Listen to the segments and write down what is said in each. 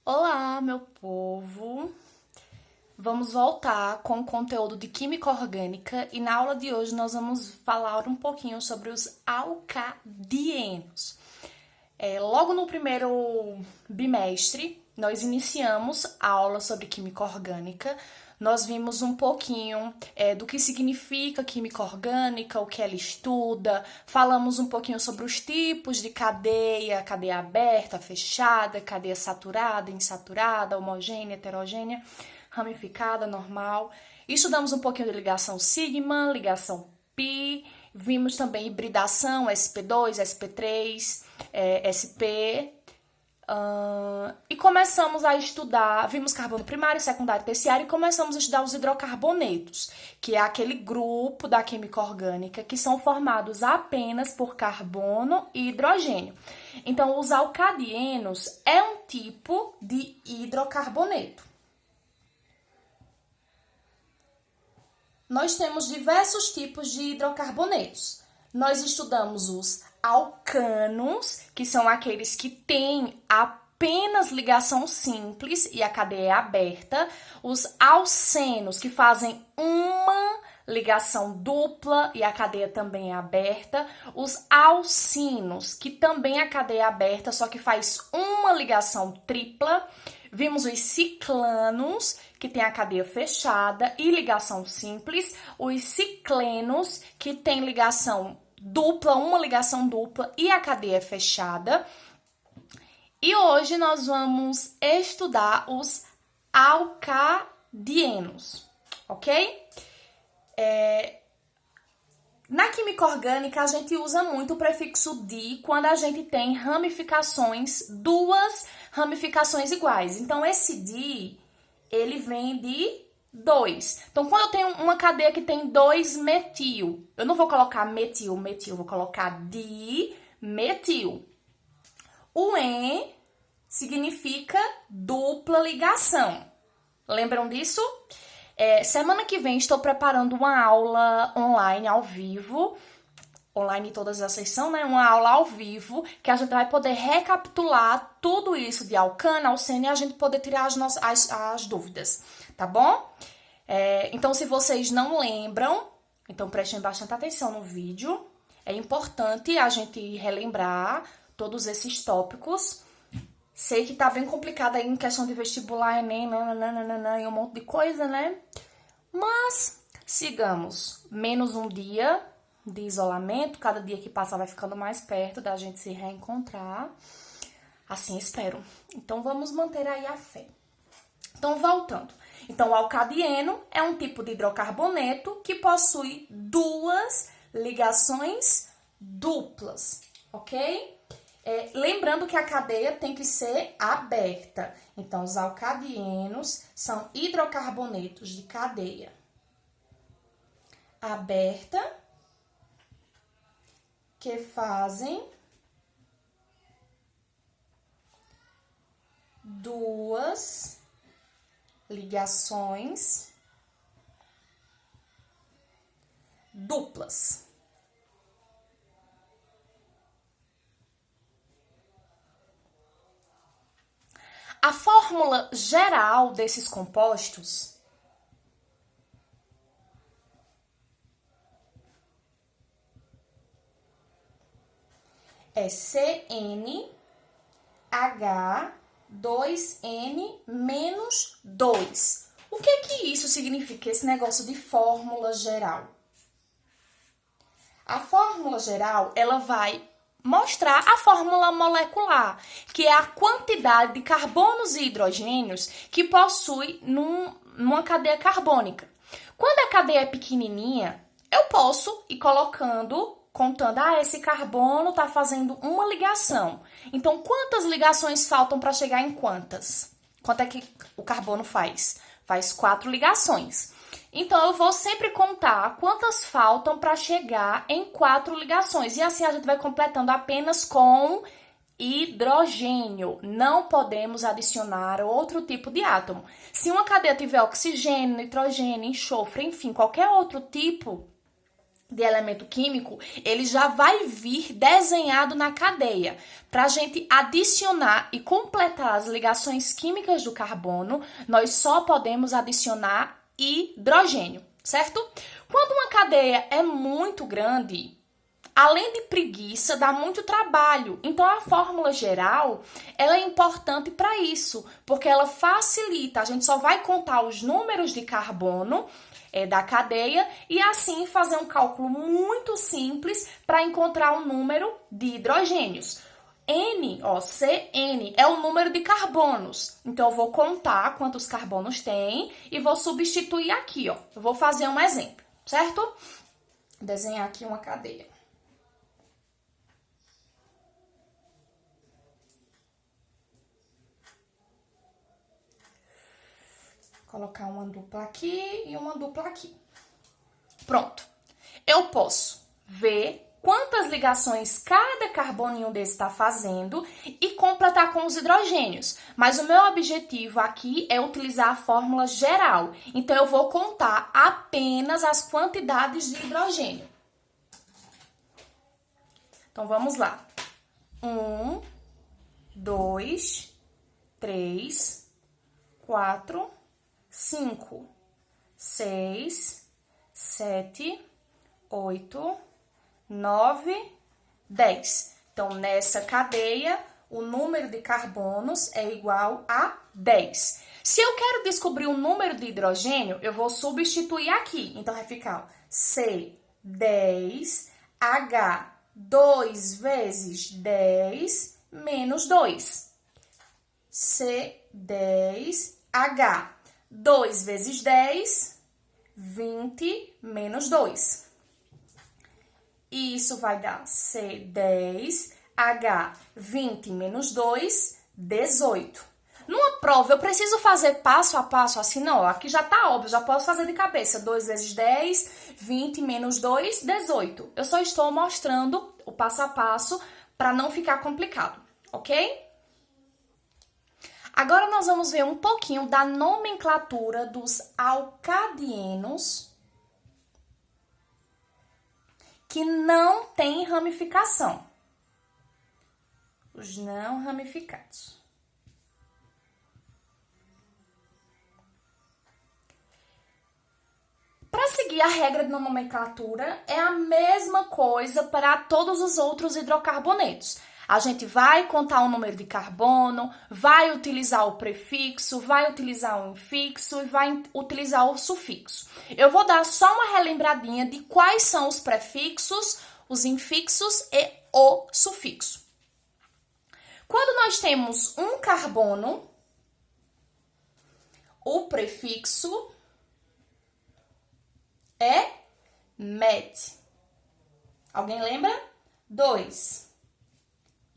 Olá, meu povo! Vamos voltar com o conteúdo de Química Orgânica e na aula de hoje nós vamos falar um pouquinho sobre os alcadienos. Logo no primeiro bimestre, nós iniciamos a aula sobre Química Orgânica. Nós vimos um pouquinho do que significa química orgânica, o que ela estuda, falamos um pouquinho sobre os tipos de cadeia, cadeia aberta, fechada, cadeia saturada, insaturada, homogênea, heterogênea, ramificada, normal. Estudamos um pouquinho de ligação sigma, ligação pi, vimos também hibridação, sp2, sp3, sp... e começamos a estudar, vimos carbono primário, secundário e terciário e começamos a estudar os hidrocarbonetos, que é aquele grupo da química orgânica que são formados apenas por carbono e hidrogênio. Então, os alcadienos é um tipo de hidrocarboneto. Nós temos diversos tipos de hidrocarbonetos. Nós estudamos os alcanos, que são aqueles que têm apenas ligação simples e a cadeia é aberta. Os alcenos, que fazem uma ligação dupla e a cadeia também é aberta. Os alcinos, que também a cadeia é aberta, só que faz uma ligação tripla. Vimos os ciclanos, que tem a cadeia fechada e ligação simples. Os ciclenos, que tem ligação dupla, uma ligação dupla e a cadeia fechada. E hoje nós vamos estudar os alcadienos, ok? Na química orgânica, a gente usa muito o prefixo di quando a gente tem ramificações, duas ramificações iguais. Então, esse di, ele vem de 2. Então, quando eu tenho uma cadeia que tem 2 metil, eu não vou colocar metil, vou colocar dimetil. O en significa dupla ligação. Lembram disso? Semana que vem estou preparando uma aula online, ao vivo. Online todas as sessões, né? Uma aula ao vivo, que a gente vai poder recapitular tudo isso de alcano, alceno e a gente poder tirar as dúvidas, tá bom? Então, se vocês não lembram, então prestem bastante atenção no vídeo. É importante a gente relembrar todos esses tópicos. Sei que tá bem complicado aí em questão de vestibular, Enem, e um monte de coisa, né? Mas sigamos. Menos um dia de isolamento. Cada dia que passa vai ficando mais perto da gente se reencontrar. Assim espero. Então, vamos manter aí a fé. Então, voltando. Então, o alcadieno é um tipo de hidrocarboneto que possui duas ligações duplas, ok? Lembrando que a cadeia tem que ser aberta. Então, os alcadienos são hidrocarbonetos de cadeia aberta que fazem duas ligações duplas. A fórmula geral desses compostos é CnH2n-2. O que isso significa, esse negócio de fórmula geral? A fórmula geral, ela vai mostrar a fórmula molecular, que é a quantidade de carbonos e hidrogênios que possui numa cadeia carbônica. Quando a cadeia é pequenininha, eu posso ir contando, esse carbono está fazendo uma ligação. Então, quantas ligações faltam para chegar em quantas? Quanto é que o carbono faz? Faz 4 ligações. Então, eu vou sempre contar quantas faltam para chegar em 4 ligações. E assim a gente vai completando apenas com hidrogênio. Não podemos adicionar outro tipo de átomo. Se uma cadeia tiver oxigênio, nitrogênio, enxofre, enfim, qualquer outro tipo, de elemento químico, ele já vai vir desenhado na cadeia. Para a gente adicionar e completar as ligações químicas do carbono, nós só podemos adicionar hidrogênio, certo? Quando uma cadeia é muito grande, além de preguiça, dá muito trabalho. Então, a fórmula geral, ela é importante para isso, porque ela facilita. A gente só vai contar os números de carbono da cadeia e assim fazer um cálculo muito simples para encontrar o número de hidrogênios. N, ó, CN é o número de carbonos. Então, eu vou contar quantos carbonos tem e vou substituir aqui, ó. Eu vou fazer um exemplo, certo? Vou desenhar aqui uma cadeia. Colocar uma dupla aqui e uma dupla aqui. Pronto. Eu posso ver quantas ligações cada carboninho desse está fazendo e completar com os hidrogênios. Mas o meu objetivo aqui é utilizar a fórmula geral. Então, eu vou contar apenas as quantidades de hidrogênio. Então, vamos lá. 1, 2, 3, 4, 5, 6, 7, 8, 9, 10. Então, nessa cadeia, o número de carbonos é igual a 10. Se eu quero descobrir o número de hidrogênio, eu vou substituir aqui. Então, vai ficar C10, H, 2 vezes 10 menos 2. C10, H. 2 vezes 10, 20 menos 2. E isso vai dar C10, H, 20 menos 2, 18. Numa prova, eu preciso fazer passo a passo assim? Não, aqui já tá óbvio, já posso fazer de cabeça. 2 vezes 10, 20 menos 2, 18. Eu só estou mostrando o passo a passo para não ficar complicado, ok? Agora, nós vamos ver um pouquinho da nomenclatura dos alcadienos que não têm ramificação. Os não ramificados. Para seguir a regra de nomenclatura, é a mesma coisa para todos os outros hidrocarbonetos. A gente vai contar o número de carbono, vai utilizar o prefixo, vai utilizar o infixo e vai utilizar o sufixo. Eu vou dar só uma relembradinha de quais são os prefixos, os infixos e o sufixo. Quando nós temos um carbono, o prefixo é met. Alguém lembra? 2.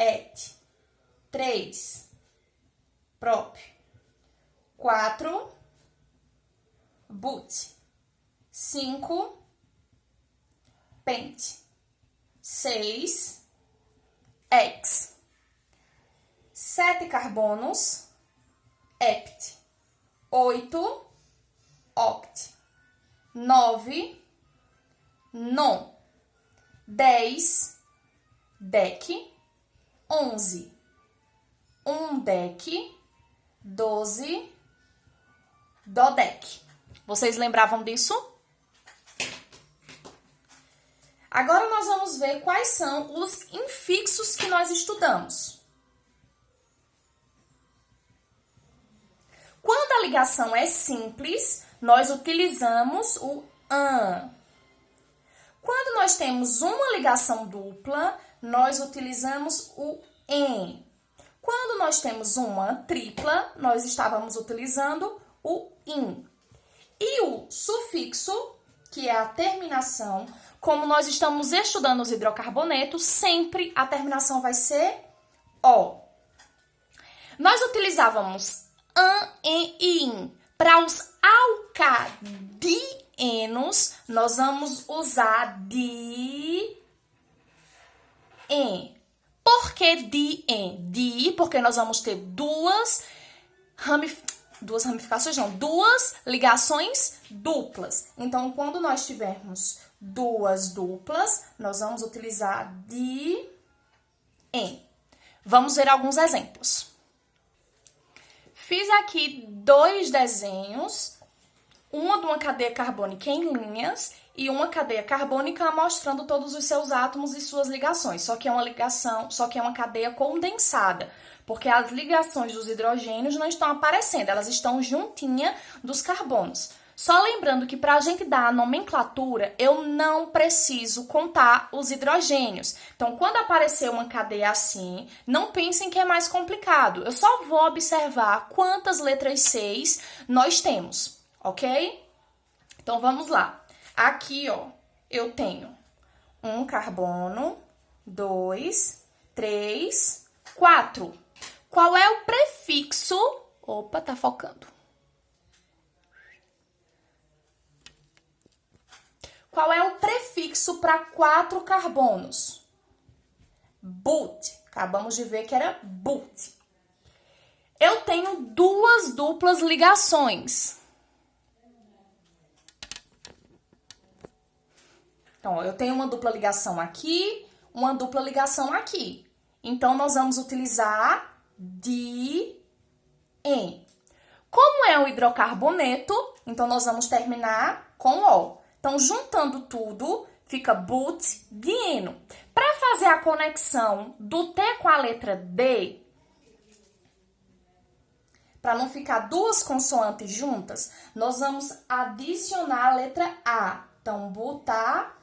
Et. 3. Prop. 4. But. 5. Pent. 6. Ex. 7 carbonos. Ept. 8. Oct. 9. Non. 10. Dec. 11. Undec. 12. Dodec. Vocês lembravam disso? Agora nós vamos ver quais são os infixos que nós estudamos. Quando a ligação é simples, nós utilizamos o an. Quando nós temos uma ligação dupla, nós utilizamos o en. Quando nós temos uma tripla, nós estávamos utilizando o in. E o sufixo, que é a terminação, como nós estamos estudando os hidrocarbonetos, sempre a terminação vai ser o. Nós utilizávamos an, en e in. Para os alcadienos, nós vamos usar di, en. Por que di, en? Di, porque nós vamos ter duas duas ramificações não, duas ligações duplas. Então, quando nós tivermos duas duplas, nós vamos utilizar de em. Vamos ver alguns exemplos. Fiz aqui dois desenhos, uma de uma cadeia carbônica em linhas e uma cadeia carbônica mostrando todos os seus átomos e suas ligações. Só que é uma cadeia condensada, porque as ligações dos hidrogênios não estão aparecendo, elas estão juntinha dos carbonos. Só lembrando que para a gente dar a nomenclatura, eu não preciso contar os hidrogênios. Então, quando aparecer uma cadeia assim, não pensem que é mais complicado. Eu só vou observar quantas letras 6 nós temos, ok? Então, vamos lá. Aqui, ó, eu tenho um carbono, 2, 3, 4. Qual é o prefixo? Opa, tá focando. Qual é o prefixo para 4 carbonos? But. Acabamos de ver que era but. Eu tenho duas duplas ligações. Então, ó, eu tenho uma dupla ligação aqui, uma dupla ligação aqui. Então, nós vamos utilizar de em. Como é o hidrocarboneto, então nós vamos terminar com o. Então, juntando tudo, fica but-dieno. Para fazer a conexão do T com a letra D, para não ficar duas consoantes juntas, nós vamos adicionar a letra A. Então, butadieno.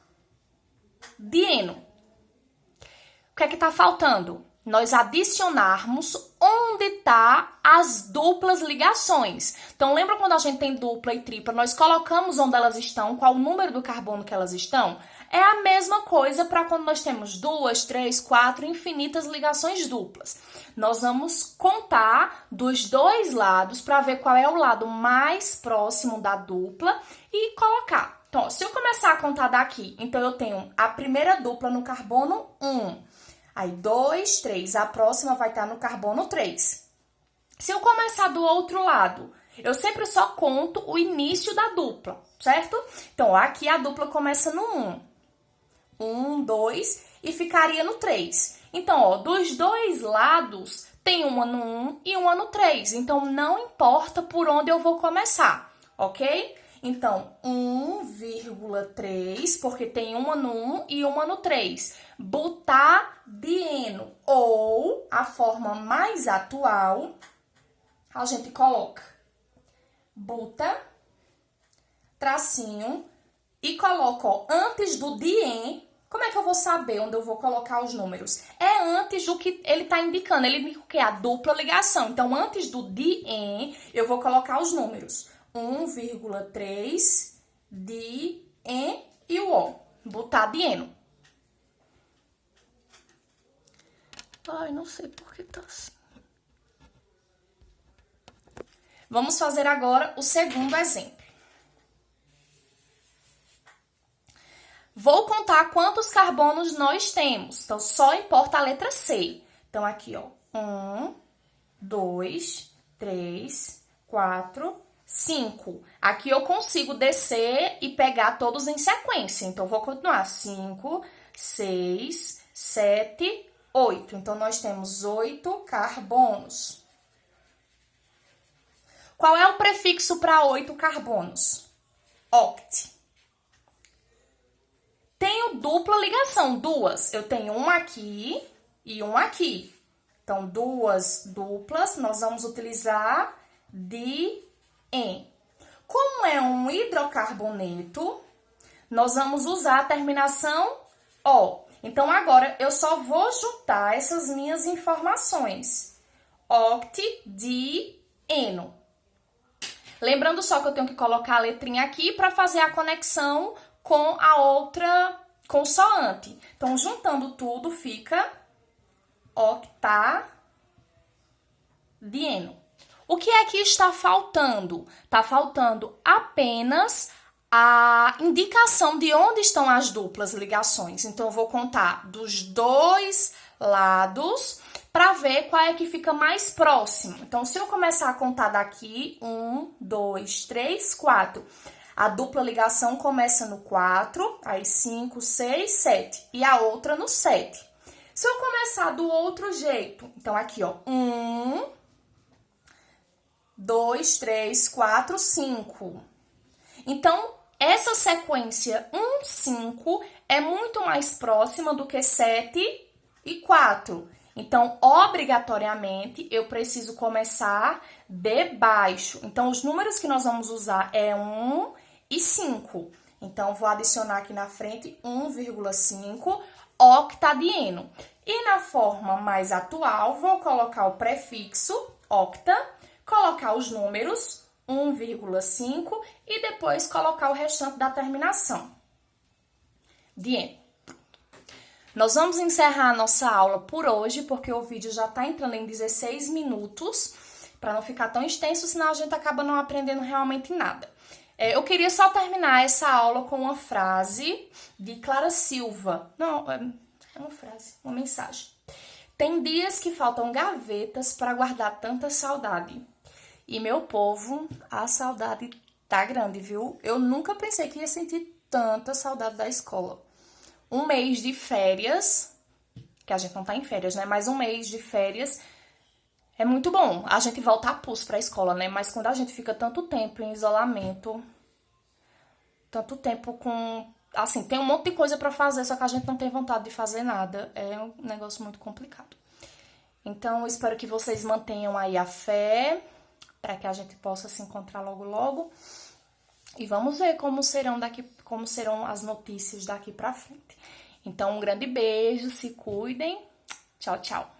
O que é que está faltando? Nós adicionarmos onde está as duplas ligações. Então, lembra quando a gente tem dupla e tripla, nós colocamos onde elas estão, qual o número do carbono que elas estão? É a mesma coisa para quando nós temos 2, 3, 4, infinitas ligações duplas. Nós vamos contar dos dois lados para ver qual é o lado mais próximo da dupla e colocar. Então, ó, se eu começar a contar daqui, então eu tenho a primeira dupla no carbono 1. Aí, 2, 3. A próxima vai estar no carbono 3. Se eu começar do outro lado, eu sempre só conto o início da dupla, certo? Então, aqui a dupla começa no 1. 1, 2 e ficaria no 3. Então, ó, dos dois lados, tem uma no 1 e uma no 3. Então, não importa por onde eu vou começar, ok? Então, 1,3, porque tem uma no 1 e uma no 3. Butadieno, ou a forma mais atual, a gente coloca buta, tracinho, e coloco, ó, antes do dien. Como é que eu vou saber onde eu vou colocar os números? É antes do que ele está indicando. Ele indica o quê? A dupla ligação. Então, antes do dien, eu vou colocar os números. 1,3 dien e o O. Butadieno. Ai, não sei por que tá assim. Vamos fazer agora o segundo exemplo. Vou contar quantos carbonos nós temos. Então, só importa a letra C. Então, aqui, ó. 1, 2, 3, 4, 5. Aqui eu consigo descer e pegar todos em sequência. Então, vou continuar. 5, 6, 7, 8. Então, nós temos 8 carbonos. Qual é o prefixo para 8 carbonos? Oct. Tenho dupla ligação, duas. Eu tenho uma aqui e uma aqui. Então, duas duplas, nós vamos utilizar de em. Como é um hidrocarboneto, nós vamos usar a terminação O. Então, agora, eu só vou juntar essas minhas informações. Octidieno. Lembrando só que eu tenho que colocar a letrinha aqui para fazer a conexão com a outra consoante. Então, juntando tudo, fica octadieno. O que é que está faltando? Está faltando apenas a indicação de onde estão as duplas ligações. Então, eu vou contar dos dois lados para ver qual é que fica mais próximo. Então, se eu começar a contar daqui, 1, 2, 3, 4. A dupla ligação começa no 4, aí 5, 6, 7. E a outra no 7. Se eu começar do outro jeito, então aqui, ó, 1, 2, 3, 4, 5. Então, essa sequência 1, 5 é muito mais próxima do que 7 e 4. Então, obrigatoriamente, eu preciso começar de baixo. Então, os números que nós vamos usar é 1 e 5. Então, vou adicionar aqui na frente 1,5 octadieno. E na forma mais atual, vou colocar o prefixo octa, colocar os números 1,5 e depois colocar o restante da terminação. Dieno. Nós vamos encerrar a nossa aula por hoje, porque o vídeo já está entrando em 16 minutos, para não ficar tão extenso, senão a gente acaba não aprendendo realmente nada. Eu queria só terminar essa aula com uma frase de Clara Silva. Não, é uma frase, uma mensagem. Tem dias que faltam gavetas para guardar tanta saudade. E, meu povo, a saudade tá grande, viu? Eu nunca pensei que ia sentir tanta saudade da escola. Um mês de férias, que a gente não tá em férias, né? Mas um mês de férias é muito bom. A gente volta a pulso pra escola, né? Mas quando a gente fica tanto tempo em isolamento, tanto tempo com... Assim, tem um monte de coisa pra fazer, só que a gente não tem vontade de fazer nada. É um negócio muito complicado. Então, eu espero que vocês mantenham aí a fé, para que a gente possa se encontrar logo, logo. E vamos ver como serão as notícias daqui pra frente. Então, um grande beijo, se cuidem. Tchau, tchau.